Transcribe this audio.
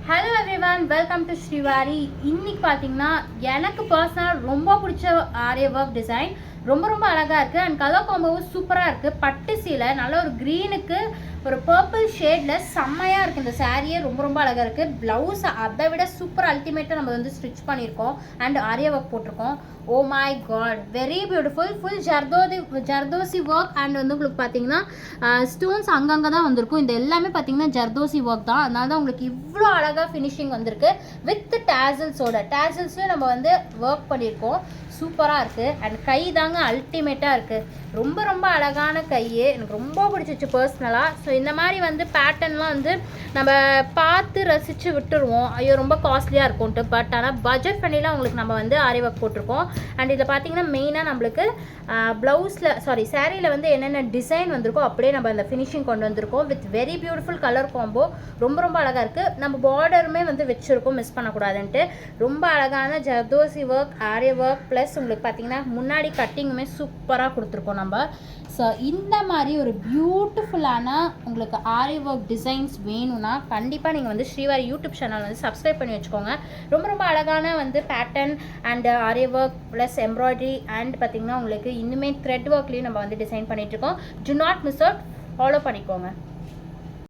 Hello everyone, welcome to Srivari. இன்னைக்கு பார்த்தீங்கன்னா எனக்கு பர்சனலாக ரொம்ப பிடிச்ச ஆரிய ஒர்க் டிசைன். ரொம்ப அழகாக இருக்குது அண்ட் கலர் காம்போவும் சூப்பராக இருக்குது. பட்டு சீலை நல்ல ஒரு க்ரீனுக்கு ஒரு பர்பிள் ஷேடில் செம்மையாக இருக்குது. இந்த சாரியே ரொம்ப அழகாக இருக்குது. ப்ளவுஸ் அதை விட சூப்பர் அல்டிமேட்டாக நம்ம வந்து ஸ்டிச் பண்ணியிருக்கோம் அண்ட் ஆரிய ஒர்க் போட்டிருக்கோம். Oh my God, very beautiful. Full zardozi work and வந்து உங்களுக்கு பார்த்தீங்கன்னா ஸ்டோன்ஸ் அங்கங்கே தான் வந்திருக்கும். இந்த எல்லாமே பார்த்தீங்கன்னா ஜர்தோசி ஒர்க் தான். அதனால தான் உங்களுக்கு இவ்வளோ அழகாக ஃபினிஷிங் வந்திருக்கு வித் டேசல்ஸ்லேயும் நம்ம வந்து ஒர்க் பண்ணியிருக்கோம். சூப்பராக இருக்குது அண்ட் கை தாங்க அல்டிமேட்டாக இருக்குது. ரொம்ப அழகான கையே எனக்கு ரொம்ப பிடிச்சிச்சு பர்சனலாக. ஸோ இந்த மாதிரி வந்து பேட்டர்ன்லாம் வந்து நம்ம பார்த்து ரசித்து விட்டுருவோம், ஐயோ ரொம்ப காஸ்ட்லியாக இருக்கும்ன்ட்டு. பட் ஆனால் பட்ஜெட் ஃப்ரெண்ட்லிலாம் உங்களுக்கு நம்ம வந்து ஆரி ஒர்க் போட்டிருக்கோம். அண்ட் இதில் பார்த்தீங்கன்னா மெயினாக நம்மளுக்கு சாரியில் வந்து என்னென்ன டிசைன் வந்திருக்கோ அப்படியே நம்ம அந்த ஃபினிஷிங் கொண்டு வந்திருக்கோம் with very beautiful colour combo. ரொம்ப அழகாக இருக்குது. நம்ம பார்டருமே வந்து வச்சுருக்கோம், மிஸ் பண்ணக்கூடாதுன்ட்டு. ரொம்ப அழகான ஜர்தோசி ஒர்க், ஆரி ஒர்க் ப்ளஸ் உங்களுக்கு பார்த்தீங்கன்னா முன்னாடி கட்டிங்குமே சூப்பராக கொடுத்துருக்கோம் நம்ம. ஸோ இந்த மாதிரி ஒரு பியூட்டிஃபுல்லான உங்களுக்கு ஆரி ஒர்க் டிசைன்ஸ் வேணும்னா கண்டிப்பாக நீங்கள் வந்து ஸ்ரீவாரி யூடியூப் சேனல் வந்து சப்ஸ்கிரைப் பண்ணி வச்சுக்கோங்க. ரொம்ப அழகான வந்து pattern and aari work plus embroidery and பார்த்திங்கன்னா உங்களுக்கு இன்னுமே த்ரெட் ஒர்க்லேயும் நம்ம வந்து டிசைன் பண்ணிகிட்ருக்கோம். To not miss out, follow பண்ணிக்கோங்க.